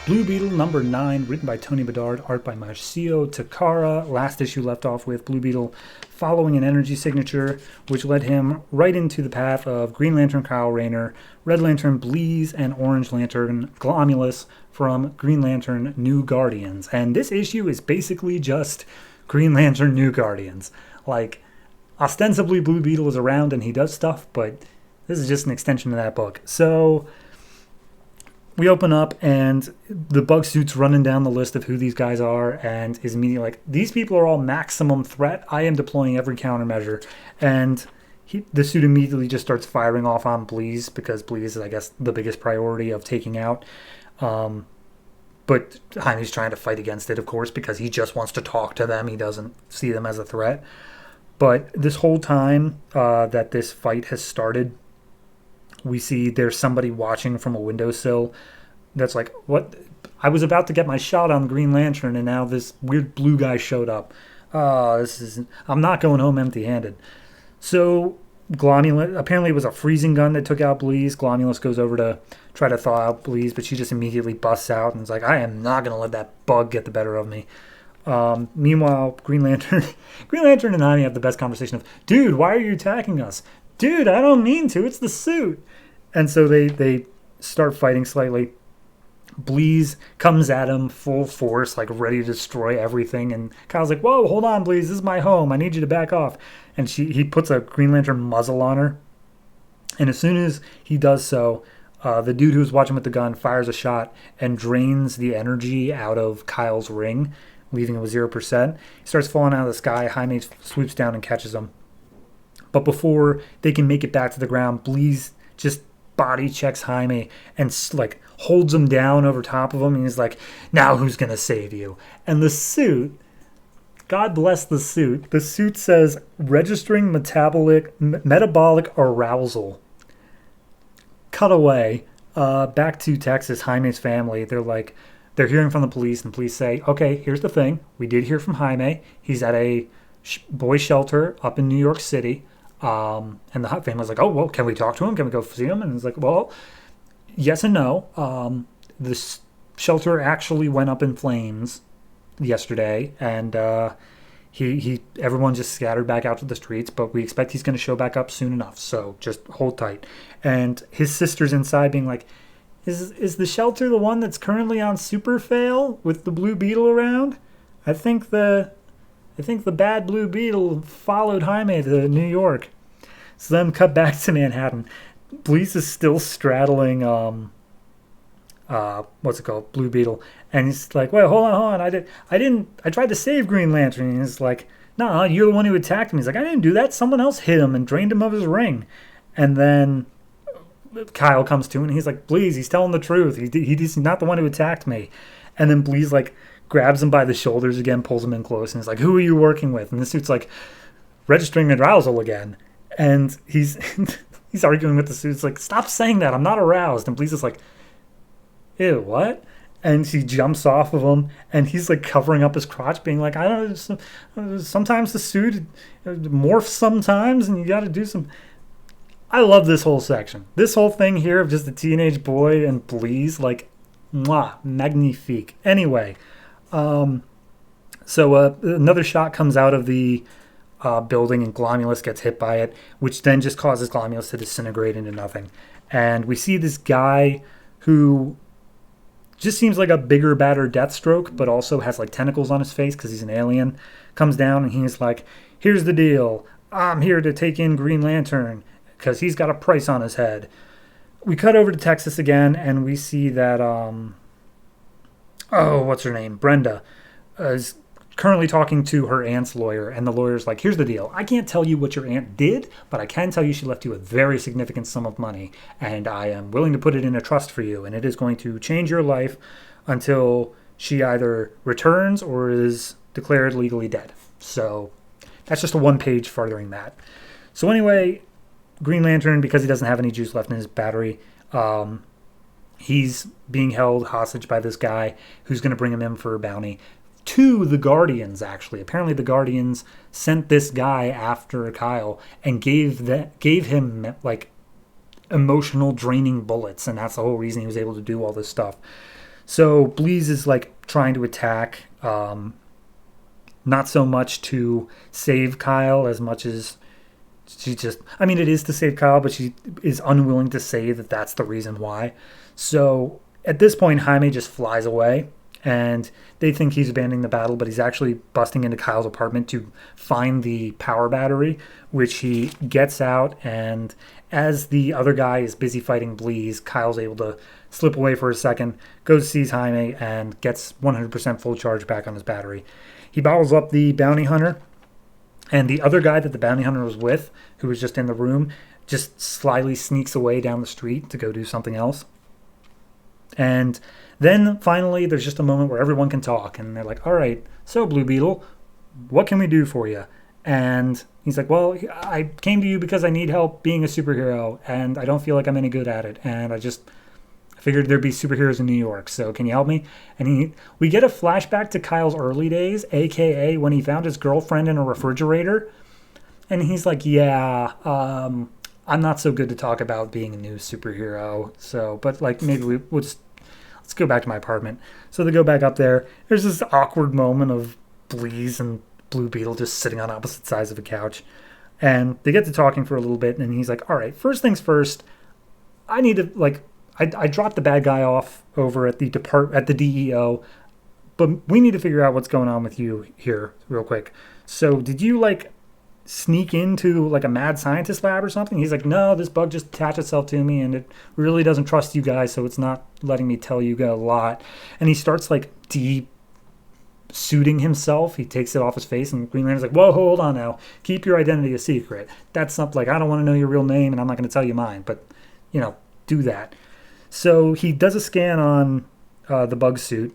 Blue Beetle number 9, written by Tony Bedard, art by Marcio Takara. Last issue left off with Blue Beetle following an energy signature, which led him right into the path of Green Lantern Kyle Rayner, Red Lantern Bleeze, and Orange Lantern Glomulus from Green Lantern New Guardians. And this issue is basically just Green Lantern New Guardians. Like, ostensibly Blue Beetle is around and he does stuff, but this is just an extension of that book. So we open up and the bug suit's running down the list of who these guys are and is immediately like, these people are all maximum threat. I am deploying every countermeasure. And the suit immediately just starts firing off on Bleeze because Bleeze is, I guess, the biggest priority of taking out. But Jaime's trying to fight against it, of course, because he just wants to talk to them. He doesn't see them as a threat. But this whole time that this fight has started, we see there's somebody watching from a windowsill that's like, what? I was about to get my shot on Green Lantern, and now this weird blue guy showed up. I'm not going home empty-handed. So Glomulus, apparently it was a freezing gun that took out Bleeze. Glomulus goes over to try to thaw out Bleeze, but she just immediately busts out and is like, I am not going to let that bug get the better of me. Meanwhile, Green Lantern and Jaime have the best conversation of, dude, why are you attacking us? Dude, I don't mean to. It's the suit. And so they start fighting slightly. Bleeze comes at him full force, like ready to destroy everything. And Kyle's like, whoa, hold on, Bleeze. This is my home. I need you to back off. And he puts a Green Lantern muzzle on her. And as soon as he does so, the dude who's watching with the gun fires a shot and drains the energy out of Kyle's ring, leaving him with 0%. He starts falling out of the sky. Jaime swoops down and catches him. But before they can make it back to the ground, Bleeze just body checks Jaime and like holds him down over top of him. And he's like, now who's going to save you? And the suit, God bless the suit says registering metabolic arousal. Cut away. Back to Texas, Jaime's family. They're hearing from the police, and police say, okay, here's the thing. We did hear from Jaime. He's at a boy shelter up in New York City. And the family's like, oh, well, can we talk to him? Can we go see him? And he's like, well, yes and no. This shelter actually went up in flames yesterday, and everyone just scattered back out to the streets, but we expect he's going to show back up soon enough, so just hold tight. And his sister's inside being like, is the shelter the one that's currently on Super Fail with the Blue Beetle around? I think the bad Blue Beetle followed Jaime to New York. So then cut back to Manhattan. Bleeze is still straddling Blue Beetle. And he's like, wait, hold on. I tried to save Green Lantern. And he's like, no, you're the one who attacked him. He's like, I didn't do that. Someone else hit him and drained him of his ring. And then Kyle comes to him and he's like, Bleeze, he's telling the truth. He's not the one who attacked me. And then Bleeze grabs him by the shoulders again, pulls him in close, and he's like, who are you working with? And the suit's like, registering arousal again. And he's he's arguing with the suit. It's like, stop saying that. I'm not aroused. And Bleeze is like, ew, what? And she jumps off of him, and he's covering up his crotch, being like, I don't know, sometimes the suit morphs sometimes, and you got to do some. I love this whole section. This whole thing here of just a teenage boy and Bleeze, mwah, magnifique. Anyway, so another shot comes out of the building, and Glomulus gets hit by it, which then just causes Glomulus to disintegrate into nothing. And we see this guy who just seems like a bigger, badder Deathstroke, but also has tentacles on his face because he's an alien, comes down and he's like, here's the deal. I'm here to take in Green Lantern because he's got a price on his head. We cut over to Texas again, and we see that, what's her name? Brenda is currently talking to her aunt's lawyer, and the lawyer's like, here's the deal. I can't tell you what your aunt did, but I can tell you she left you a very significant sum of money, and I am willing to put it in a trust for you, and it is going to change your life until she either returns or is declared legally dead. So that's just a one-page furthering that. So anyway, Green Lantern, because he doesn't have any juice left in his battery, he's being held hostage by this guy who's going to bring him in for a bounty to the Guardians, actually. Apparently the Guardians sent this guy after Kyle and gave him emotional draining bullets, and that's the whole reason he was able to do all this stuff. So Bleeze is like trying to attack, not so much to save Kyle as much as she just, I mean, it is to save Kyle, but she is unwilling to say that that's the reason why. So at this point, Jaime just flies away, and they think he's abandoning the battle, but he's actually busting into Kyle's apartment to find the power battery, which he gets out. And as the other guy is busy fighting Bleeze, Kyle's able to slip away for a second, goes, sees Jaime, and gets 100% full charge back on his battery. He bottles up the bounty hunter, and the other guy that the bounty hunter was with, who was just in the room, just slyly sneaks away down the street to go do something else. And then finally, there's just a moment where everyone can talk. And they're like, all right, so Blue Beetle, what can we do for you? And he's like, well, I came to you because I need help being a superhero. And I don't feel like I'm any good at it. And I figured there'd be superheroes in New York, so can you help me? And we get a flashback to Kyle's early days, a.k.a. when he found his girlfriend in a refrigerator. And he's like, yeah, I'm not so good to talk about being a new superhero. So, but like maybe we'll just, let's go back to my apartment. So they go back up there. There's this awkward moment of Bleeze and Blue Beetle just sitting on opposite sides of a couch. And they get to talking for a little bit, and he's like, all right, first things first, I need to, like, I dropped the bad guy off over at the DEO, but we need to figure out what's going on with you here real quick. So did you like sneak into like a mad scientist lab or something? He's like, no, this bug just attached itself to me and it really doesn't trust you guys, so it's not letting me tell you a lot. And he starts like suiting himself. He takes it off his face, and Green Lantern's like, whoa, hold on now. Keep your identity a secret. That's something like, I don't want to know your real name, and I'm not going to tell you mine, but, do that. So he does a scan on the bug suit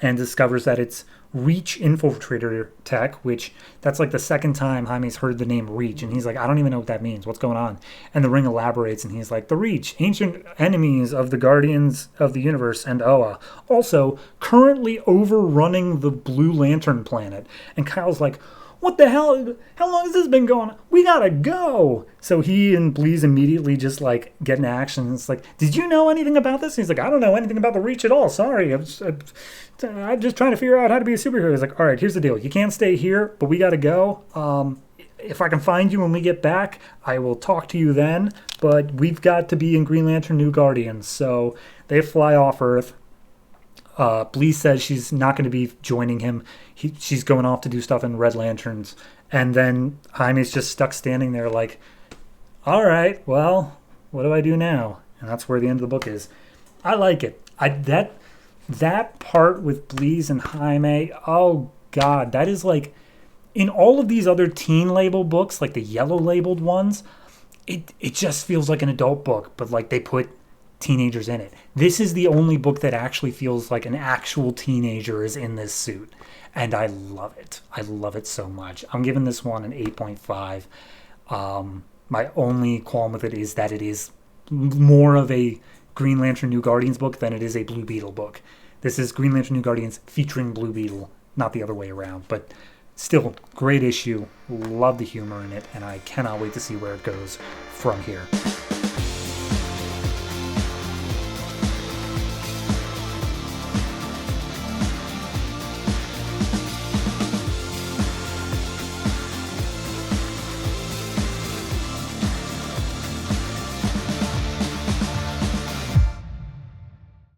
and discovers that it's Reach Infiltrator tech, which that's like the second time Jaime's heard the name Reach, and he's like, I don't even know what that means. What's going on? And the Ring elaborates, and he's like, the Reach, ancient enemies of the Guardians of the Universe and Oa, also currently overrunning the Blue Lantern planet. And Kyle's like, what the hell? How long has this been going on? We gotta go. So he and Bleeze immediately just like get in action. It's like, did you know anything about this? And he's like, I don't know anything about the Reach at all. Sorry. I'm just trying to figure out how to be a superhero. He's like, all right, here's the deal. You can't stay here, but we gotta go. If I can find you when we get back, I will talk to you then. But we've got to be in Green Lantern New Guardians. So they fly off Earth. Bleeze says she's not going to be joining him. She's going off to do stuff in Red Lanterns. And then Jaime's just stuck standing there like, all right, well, what do I do now? And that's where the end of the book is. I like it. That part with Bleeze and Jaime, oh God, that is like, in all of these other teen label books, like the yellow labeled ones, it just feels like an adult book, but like they put teenagers in it. This is the only book that actually feels like an actual teenager is in this suit, and I love it. I love it so much. I'm giving this one an 8.5. My only qualm with it is that it is more of a Green Lantern New Guardians book than it is a Blue Beetle book. This is Green Lantern New Guardians featuring Blue Beetle, not the other way around, but still great issue. Love the humor in it, and I cannot wait to see where it goes from here.